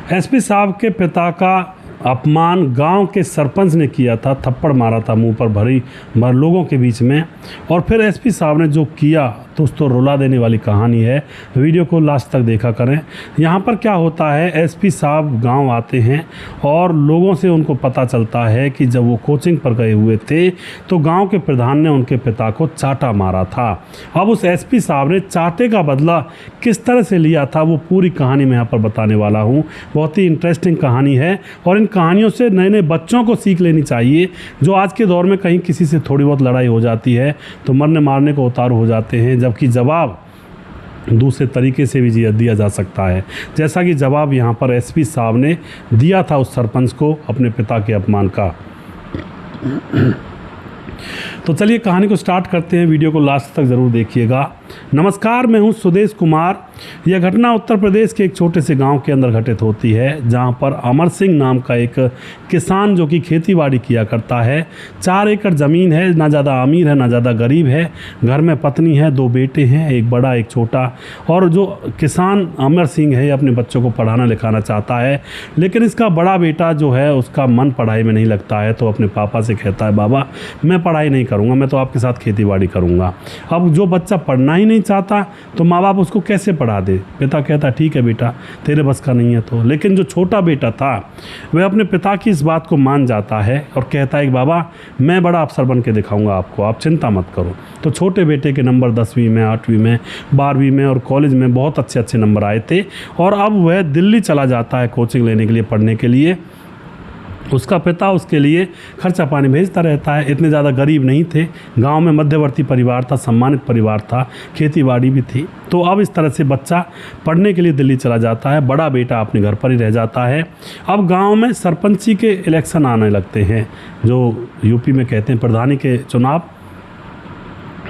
SP साहब के पिता का अपमान गांव के सरपंच ने किया था, थप्पड़ मारा था मुंह पर भरी लोगों के बीच में। और फिर एसपी साहब ने जो किया दोस्तों रुला देने वाली कहानी है। वीडियो को लास्ट तक देखा करें। यहाँ पर क्या होता है, एसपी साहब गांव आते हैं और लोगों से उनको पता चलता है कि जब वो कोचिंग पर गए हुए थे तो गांव के प्रधान ने उनके पिता को चाटा मारा था। अब उस एसपी साहब ने चाटे का बदला किस तरह से लिया था वो पूरी कहानी मैं यहाँ पर बताने वाला हूँ। बहुत ही इंटरेस्टिंग कहानी है और इन कहानियों से नए नए बच्चों को सीख लेनी चाहिए, जो आज के दौर में कहीं किसी से थोड़ी बहुत लड़ाई हो जाती है तो मरने मारने को उतारू हो जाते हैं, जबकि जवाब दूसरे तरीके से भी दिया जा सकता है, जैसा कि जवाब यहाँ पर एसपी साहब ने दिया था उस सरपंच को अपने पिता के अपमान का। तो चलिए कहानी को स्टार्ट करते हैं, वीडियो को लास्ट तक ज़रूर देखिएगा। नमस्कार, मैं हूं सुदेश कुमार। यह घटना उत्तर प्रदेश के एक छोटे से गांव के अंदर घटित होती है, जहां पर अमर सिंह नाम का एक किसान जो कि खेतीबाड़ी किया करता है। 4 एकड़ ज़मीन है, ना ज़्यादा अमीर है ना ज़्यादा गरीब है। घर में पत्नी है, 2 बेटे हैं, एक बड़ा एक छोटा। और जो किसान अमर सिंह है अपने बच्चों को पढ़ाना लिखाना चाहता है, लेकिन इसका बड़ा बेटा जो है उसका मन पढ़ाई में नहीं लगता है, तो अपने पापा से कहता है बाबा मैं पढ़ाई नहीं करूँगा, मैं तो आपके साथ खेतीबाड़ी करूँगा। अब जो बच्चा पढ़ना ही नहीं चाहता तो माँ बाप उसको कैसे पढ़ा दे। पिता कहता ठीक है बेटा तेरे बस का नहीं है तो। लेकिन जो छोटा बेटा था वह अपने पिता की इस बात को मान जाता है और कहता है कि बाबा मैं बड़ा अफसर बन के दिखाऊंगा आपको, आप चिंता मत करो। तो छोटे बेटे के नंबर 10वीं में, 8वीं में, 12वीं में और कॉलेज में बहुत अच्छे अच्छे नंबर आए थे और अब वह दिल्ली चला जाता है कोचिंग लेने के लिए, पढ़ने के लिए। उसका पिता उसके लिए खर्चा पानी भेजता रहता है। इतने ज़्यादा गरीब नहीं थे, गांव में मध्यवर्ती परिवार था, सम्मानित परिवार था, खेतीबाड़ी भी थी। तो अब इस तरह से बच्चा पढ़ने के लिए दिल्ली चला जाता है, बड़ा बेटा अपने घर पर ही रह जाता है। अब गांव में सरपंची के इलेक्शन आने लगते हैं, जो यूपी में कहते हैं प्रधानी के चुनाव।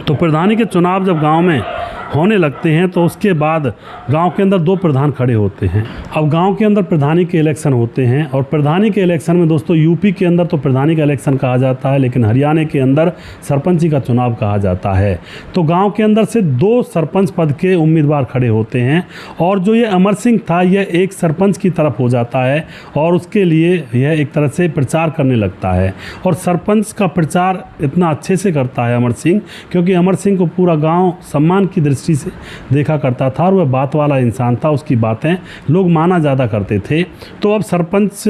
तो प्रधानी के चुनाव जब गाँव में होने लगते हैं तो उसके बाद गांव के अंदर 2 प्रधान खड़े होते हैं। अब गांव के अंदर प्रधानी के इलेक्शन होते हैं और प्रधानी के इलेक्शन में दोस्तों यूपी के अंदर तो प्रधानी का इलेक्शन कहा जाता है, लेकिन हरियाणा के अंदर सरपंची का चुनाव कहा जाता है। तो गांव के अंदर से 2 सरपंच पद के उम्मीदवार खड़े होते हैं और जो ये अमर सिंह था यह एक सरपंच की तरफ हो जाता है और उसके लिए यह एक तरह से प्रचार करने लगता है। और सरपंच का प्रचार इतना अच्छे से करता है अमर सिंह, क्योंकि अमर सिंह को पूरा गाँव सम्मान की दृष्टि से देखा करता था और वह बात वाला इंसान था, उसकी बातें लोग माना ज़्यादा करते थे। तो अब सरपंच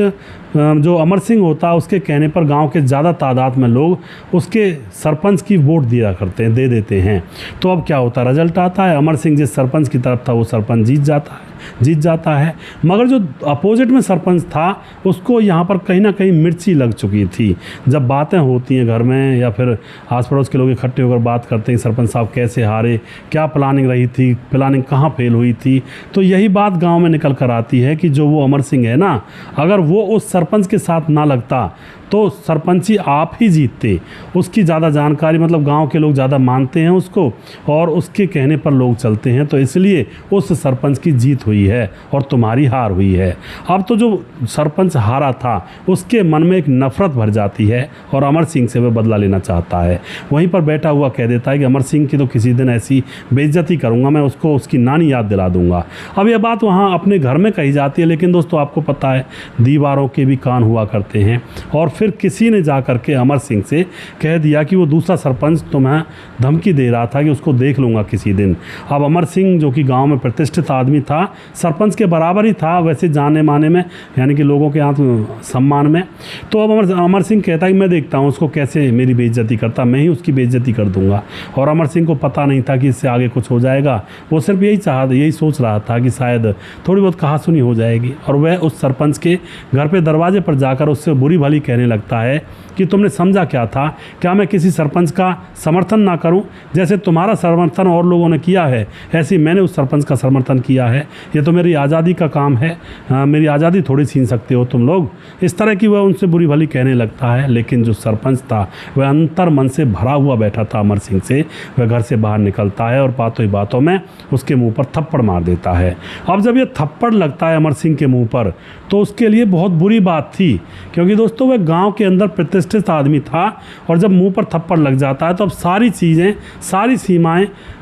जो अमर सिंह होता है उसके कहने पर गांव के ज़्यादा तादाद में लोग उसके सरपंच की वोट दिया करते हैं, दे देते हैं। तो अब क्या होता है, रिजल्ट आता है, अमर सिंह जिस सरपंच की तरफ था वो सरपंच जीत जाता है। मगर जो अपोजिट में सरपंच था उसको यहाँ पर कहीं ना कहीं मिर्ची लग चुकी थी। जब बातें होती हैं घर में या फिर आस पड़ोस के लोग इकट्ठे होकर बात करते हैं सरपंच साहब कैसे हारे, क्या प्लानिंग रही थी, प्लानिंग कहाँ फेल हुई थी, तो यही बात गांव में निकल कर आती है कि जो वो अमर सिंह है ना, अगर वो उस सरपंच के साथ ना लगता तो सरपंची आप ही जीतते। उसकी ज़्यादा जानकारी, मतलब गांव के लोग ज़्यादा मानते हैं उसको और उसके कहने पर लोग चलते हैं, तो इसलिए उस सरपंच की जीत हुई है और तुम्हारी हार हुई है। अब तो जो सरपंच हारा था उसके मन में एक नफ़रत भर जाती है और अमर सिंह से वह बदला लेना चाहता है। वहीं पर बैठा हुआ कह देता है कि अमर सिंह की तो किसी दिन ऐसी बेइज्जती करूँगा, मैं उसको उसकी नानी याद दिला दूँगा। अब यह बात वहाँ अपने घर में कही जाती है, लेकिन दोस्तों आपको पता है दीवारों के भी कान हुआ करते हैं। और फिर किसी ने जा कर के अमर सिंह से कह दिया कि वो दूसरा सरपंच तुम्हें धमकी दे रहा था कि उसको देख लूँगा किसी दिन। अब अमर सिंह जो कि गांव में प्रतिष्ठित आदमी था, सरपंच के बराबर ही था वैसे जाने माने में, यानी कि लोगों के यहाँ सम्मान में। तो अब अमर सिंह कहता है कि मैं देखता हूँ उसको कैसे मेरी बेइज्जती करता, मैं ही उसकी बेइज्जती कर दूँगा। और अमर सिंह को पता नहीं था कि इससे आगे कुछ हो जाएगा, वो सिर्फ यही सोच रहा था कि शायद थोड़ी बहुत कहासुनी हो जाएगी। और वह उस सरपंच के घर पे दरवाजे पर जाकर उससे बुरी भली कहने लगता है कि तुमने समझा क्या था, क्या मैं किसी सरपंच का समर्थन ना करूं? जैसे तुम्हारा समर्थन और लोगों ने किया है ऐसे मैंने उस सरपंच का समर्थन किया है। ये तो मेरी आज़ादी का काम है, मेरी आज़ादी थोड़ी छीन सकते हो तुम लोग। इस तरह की वह उनसे बुरी भली कहने लगता है। लेकिन जो सरपंच था वह अंतर मन से भरा हुआ बैठा था अमर सिंह से। वह घर से बाहर निकलता है और बातों ही बातों में उसके मुँह पर थप्पड़ मार देता है। अब जब यह थप्पड़ लगता है अमर सिंह के मुँह पर तो उसके लिए बहुत बुरी बात थी, क्योंकि दोस्तों वह गांव के अंदर प्रतिष्ठित आदमी था, और जब मुंह पर थप्पड़ लग जाता है तो अब सारी चीज़ें, सारी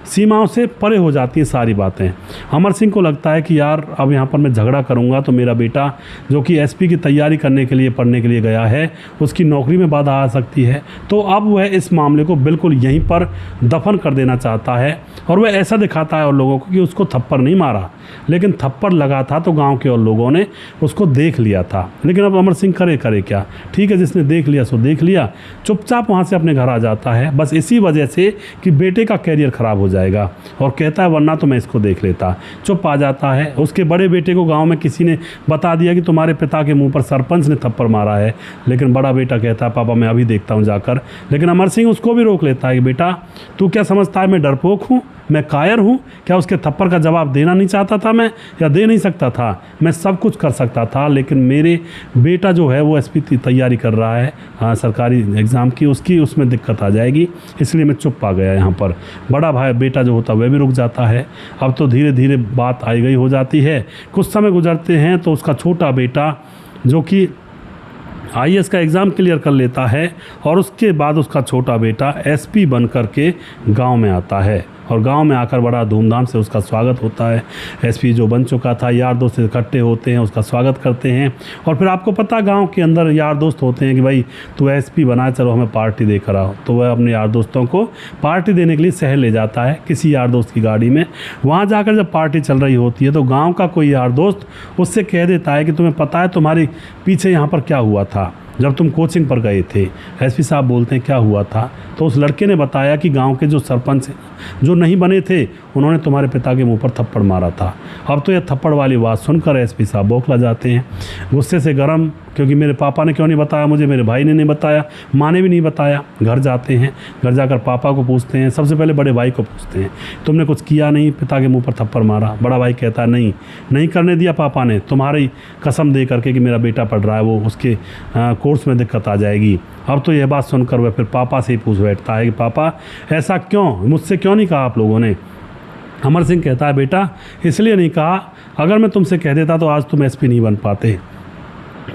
सीमाओं से परे हो जाती हैं सारी बातें। अमर सिंह को लगता है कि यार अब यहाँ पर मैं झगड़ा करूँगा तो मेरा बेटा जो कि एसपी की तैयारी करने के लिए, पढ़ने के लिए गया है, उसकी नौकरी में बाधा आ सकती है। तो अब वह इस मामले को बिल्कुल यहीं पर दफन कर देना चाहता है, और वह ऐसा दिखाता है और लोगों को कि उसको थप्पड़ नहीं मारा, लेकिन थप्पड़ लगा था तो गांव के और लोगों ने उसको देख लिया था। लेकिन अब अमर सिंह करे क्या, ठीक है, जिसने देख लिया सो देख लिया, चुपचाप वहाँ से अपने घर आ जाता है, बस इसी वजह से कि बेटे का कैरियर ख़राब हो जाएगा, और कहता है वरना तो मैं इसको देख लेता। चुप आ जाता है। उसके बड़े बेटे को गाँव में किसी ने बता दिया कि तुम्हारे पिता के मुँह पर सरपंच ने थप्पड़ मारा है, लेकिन बड़ा बेटा कहता है पापा मैं अभी देखता हूँ जाकर। लेकिन अमर सिंह उसको भी रोक लेता है कि बेटा तू क्या समझता है मैं डरपोक हूँ, मैं कायर हूँ क्या? उसके थप्पड़ का जवाब देना नहीं चाहता था मैं, या दे नहीं सकता था? मैं सब कुछ कर सकता था, लेकिन मेरे बेटा जो है वो एसपी की तैयारी कर रहा है, हाँ, सरकारी एग्ज़ाम की, उसमें दिक्कत आ जाएगी, इसलिए मैं चुप आ गया यहाँ पर। बड़ा भाई बेटा जो होता है वह भी रुक जाता है। अब तो धीरे धीरे बात आई गई हो जाती है। कुछ समय गुजरते हैं तो उसका छोटा बेटा जो कि आईएएस का एग्ज़ाम क्लियर कर लेता है, और उसके बाद उसका छोटा बेटा एसपी बन कर के गाँव में आता है, और गांव में आकर बड़ा धूमधाम से उसका स्वागत होता है। एसपी जो बन चुका था, यार दोस्त इकट्ठे होते हैं, उसका स्वागत करते हैं। और फिर आपको पता गांव के अंदर यार दोस्त होते हैं कि भाई तू एसपी बना, चलो हमें पार्टी दे कर आओ। तो वह अपने यार दोस्तों को पार्टी देने के लिए शहर ले जाता है किसी यार दोस्त की गाड़ी में। वहाँ जाकर जब पार्टी चल रही होती है तो गाँव का कोई यार दोस्त उससे कह देता है कि तुम्हें पता है तुम्हारे पीछे यहाँ पर क्या हुआ था जब तुम कोचिंग पर गए थे? एसपी साहब बोलते हैं क्या हुआ था? तो उस लड़के ने बताया कि गांव के जो सरपंच जो नहीं बने थे उन्होंने तुम्हारे पिता के मुंह पर थप्पड़ मारा था। अब तो यह थप्पड़ वाली बात सुनकर एसपी साहब बौखला जाते हैं, गुस्से से गरम, क्योंकि मेरे पापा ने क्यों नहीं बताया मुझे, मेरे भाई ने नहीं बताया, माँ ने भी नहीं बताया। घर जाते हैं, घर जाकर पापा को पूछते हैं, सबसे पहले बड़े भाई को पूछते हैं तुमने कुछ किया नहीं, पिता के मुँह पर थप्पड़ मारा? बड़ा भाई कहता है नहीं करने दिया पापा ने, तुम्हारी कसम दे करके कि मेरा बेटा पढ़ रहा है, वो उसके कोर्स में दिक्कत आ जाएगी। अब तो यह बात सुनकर वह फिर पापा से ही पूछ बैठता है कि पापा ऐसा क्यों, मुझसे क्यों नहीं कहा आप लोगों ने? अमर सिंह कहता है बेटा इसलिए नहीं कहा, अगर मैं तुमसे कह देता तो आज तुम एसपी नहीं बन पाते,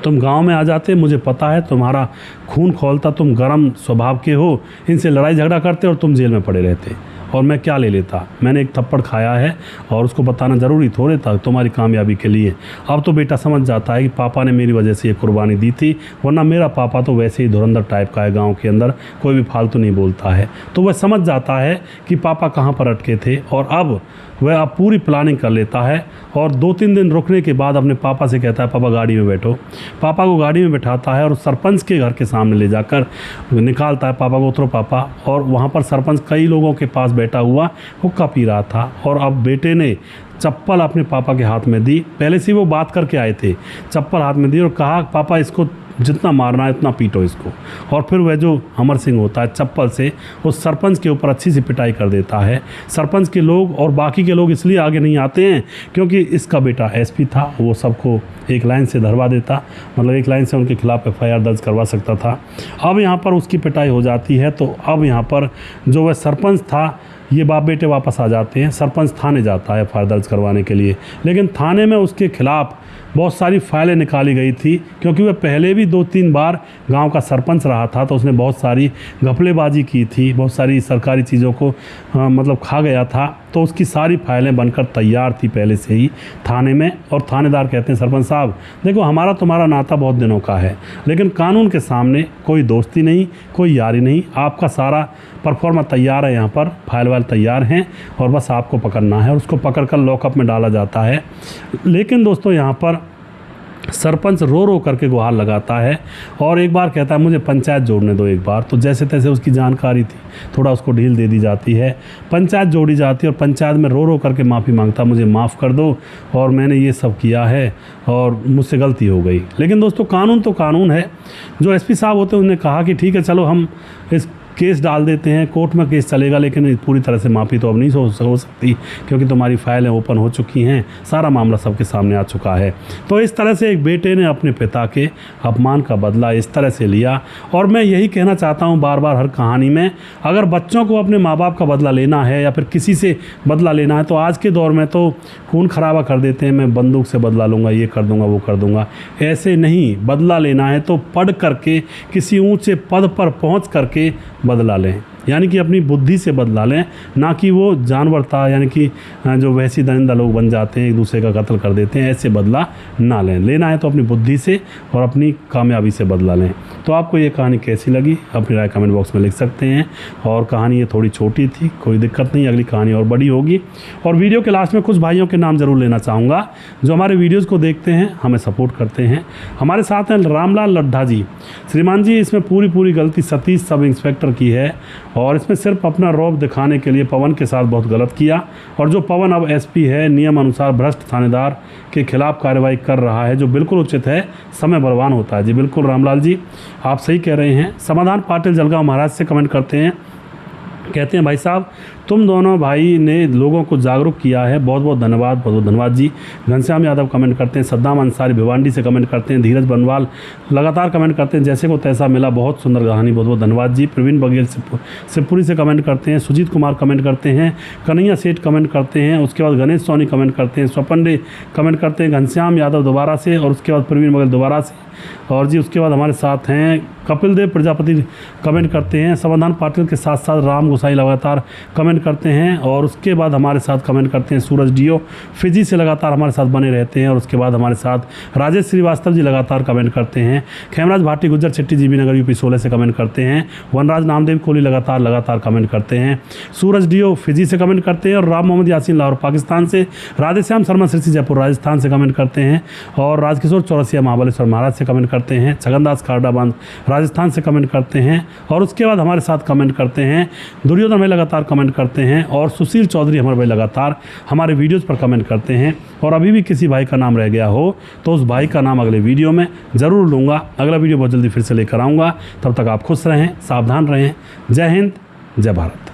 तुम गांव में आ जाते। मुझे पता है तुम्हारा खून खौलता, तुम गर्म स्वभाव के हो, इनसे लड़ाई झगड़ा करते और तुम जेल में पड़े रहते, और मैं क्या ले लेता? मैंने एक थप्पड़ खाया है और उसको बताना ज़रूरी थोड़े था तुम्हारी कामयाबी के लिए। अब तो बेटा समझ जाता है कि पापा ने मेरी वजह से ये कुर्बानी दी थी, वरना मेरा पापा तो वैसे ही धुरंधर टाइप का है, गांव के अंदर कोई भी फालतू नहीं बोलता है। तो वह समझ जाता है कि पापा कहाँ पर अटके थे, और अब वह पूरी प्लानिंग कर लेता है, और 2-3 दिन रुकने के बाद अपने पापा से कहता है पापा गाड़ी में बैठो। पापा को गाड़ी में बैठाता है और सरपंच के घर के सामने ले जाकर निकालता है, पापा को उतरो पापा। और वहाँ पर सरपंच कई लोगों के पास बैठा हुआ हुक्का पी रहा था, और अब बेटे ने चप्पल अपने पापा के हाथ में दी। पहले से वो बात करके आए थे, चप्पल हाथ में दी और कहा पापा इसको जितना मारना है इतना पीटो इसको। और फिर वह जो अमर सिंह होता है चप्पल से उस सरपंच के ऊपर अच्छी सी पिटाई कर देता है। सरपंच के लोग और बाकी के लोग इसलिए आगे नहीं आते हैं क्योंकि इसका बेटा एसपी था, वो सबको एक लाइन से धरवा देता, मतलब एक लाइन से उनके खिलाफ एफआईआर दर्ज करवा सकता था। अब यहाँ पर उसकी पिटाई हो जाती है, तो अब यहाँ पर जो वह सरपंच था, ये बाप बेटे वापस आ जाते हैं। सरपंच थाने जाता है एफआईआर दर्ज करवाने के लिए, लेकिन थाने में उसके खिलाफ बहुत सारी फाइलें निकाली गई थी, क्योंकि वह पहले भी 2-3 बार गांव का सरपंच रहा था, तो उसने बहुत सारी घपलेबाजी की थी, बहुत सारी सरकारी चीज़ों को मतलब खा गया था। तो उसकी सारी फाइलें बनकर तैयार थी पहले से ही थाने में। और थानेदार कहते हैं सरपंच साहब देखो हमारा तुम्हारा नाता बहुत दिनों का है, लेकिन कानून के सामने कोई दोस्ती नहीं, कोई यारी नहीं, आपका सारा परफॉर्मा तैयार है, यहाँ पर फाइल वाइल तैयार हैं, और बस आपको पकड़ना है। और उसको पकड़कर लॉकअप में डाला जाता है। लेकिन दोस्तों यहाँ पर सरपंच रो रो करके गुहार लगाता है, और एक बार कहता है मुझे पंचायत जोड़ने दो एक बार। तो जैसे तैसे उसकी जानकारी थी, थोड़ा उसको ढील दे दी जाती है, पंचायत जोड़ी जाती है, और पंचायत में रो रो करके माफ़ी मांगता, मुझे माफ़ कर दो और मैंने ये सब किया है और मुझसे गलती हो गई। लेकिन दोस्तों कानून तो कानून है। जो एसपी साहब होते हैं उन्होंने कहा कि ठीक है चलो हम इस केस डाल देते हैं, कोर्ट में केस चलेगा, लेकिन पूरी तरह से माफ़ी तो अब नहीं हो सकती, क्योंकि तुम्हारी फाइलें ओपन हो चुकी हैं, सारा मामला सबके सामने आ चुका है। तो इस तरह से एक बेटे ने अपने पिता के अपमान का बदला इस तरह से लिया। और मैं यही कहना चाहता हूँ बार बार हर कहानी में, अगर बच्चों को अपने माँ बाप का बदला लेना है या फिर किसी से बदला लेना है, तो आज के दौर में तो खून खराबा कर देते हैं, मैं बंदूक से बदला लूँगा, ये कर दूँगा, वो कर दूँगा। ऐसे नहीं, बदला लेना है तो पढ़ करके किसी ऊंचे पद पर पहुंच करके बदला लें, यानी कि अपनी बुद्धि से बदला लें, ना कि वो जानवरता यानी कि जो वैसी दरिंदा लोग बन जाते हैं, एक दूसरे का कत्ल कर देते हैं, ऐसे बदला ना लें। लेना है तो अपनी बुद्धि से और अपनी कामयाबी से बदला लें। तो आपको ये कहानी कैसी लगी अपनी राय कमेंट बॉक्स में लिख सकते हैं। और कहानी ये थोड़ी छोटी थी, कोई दिक्कत नहीं, अगली कहानी और बड़ी होगी। और वीडियो के लास्ट में कुछ भाइयों के नाम ज़रूर लेना चाहूँगा जो हमारे वीडियोज़ को देखते हैं, हमें सपोर्ट करते हैं। हमारे साथ हैं रामलाल लड्ढा जी। श्रीमान जी, इसमें पूरी गलती सतीश सब इंस्पेक्टर की है, और इसमें सिर्फ अपना रौब दिखाने के लिए पवन के साथ बहुत गलत किया। और जो पवन अब एसपी है, नियम अनुसार भ्रष्ट थानेदार के खिलाफ कार्रवाई कर रहा है, जो बिल्कुल उचित है, समय बर्बाद होता है। जी बिल्कुल रामलाल जी, आप सही कह रहे हैं। समाधान पाटिल जलगांव महाराज से कमेंट करते हैं, कहते हैं भाई साहब तुम दोनों भाई ने लोगों को जागरूक किया है, बहुत बहुत धन्यवाद, बहुत बहुत धन्यवाद जी। घनश्याम यादव कमेंट करते हैं, सद्दाम अंसारी भिवांडी से कमेंट करते हैं, धीरज बनवाल लगातार कमेंट करते हैं, जैसे को तैसा मिला, बहुत सुंदर कहानी, बहुत बहुत धन्यवाद जी। प्रवीण बघेल शिवपुरी से कमेंट करते हैं, सुजीत कुमार कमेंट करते हैं, कन्हैया सेठ कमेंट करते हैं, उसके बाद गणेश सोनी कमेंट करते हैं, स्वपंडे कमेंट करते हैं, घनश्याम यादव दोबारा से, और उसके बाद प्रवीण बघेल दोबारा से, और जी उसके बाद हमारे साथ हैं कपिल देव प्रजापति कमेंट करते हैं, समाधान पाटिल के साथ साथ राम गोसाई लगातार कमेंट करते हैं, और उसके बाद हमारे साथ कमेंट करते हैं सूरज डीओ फिजी से लगातार हमारे साथ बने रहते हैं, और उसके बाद हमारे साथ राजेश श्रीवास्तव जी लगातार कमेंट करते हैं, खेमराज भाटी गुज्जर चिट्टी जीबी नगर यूपी 16 से कमेंट करते हैं, वनराज नामदेव कोहली लगातार कमेंट करते हैं, सूरज डीओ फिजी से कमेंट करते हैं, और राम मोहम्मद यासीन लाहौर पाकिस्तान से, राधेश्याम शर्मा सिरसी जयपुर राजस्थान से कमेंट करते हैं, और राजकिशोर चौरसिया महाबलेश्वर महाराज से कमेंट करते हैं, छगनदास खारडाबांध राजस्थान से कमेंट करते हैं, और उसके बाद हमारे साथ कमेंट करते हैं दुर्योधन भाई लगातार कमेंट करते हैं, और सुशील चौधरी हमारे भाई लगातार हमारे वीडियोज़ पर कमेंट करते हैं। और अभी भी किसी भाई का नाम रह गया हो तो उस भाई का नाम अगले वीडियो में ज़रूर लूँगा। अगला वीडियो बहुत जल्दी फिर से लेकर आऊँगा, तब तक आप खुश रहें, सावधान रहें। जय हिंद, जय भारत।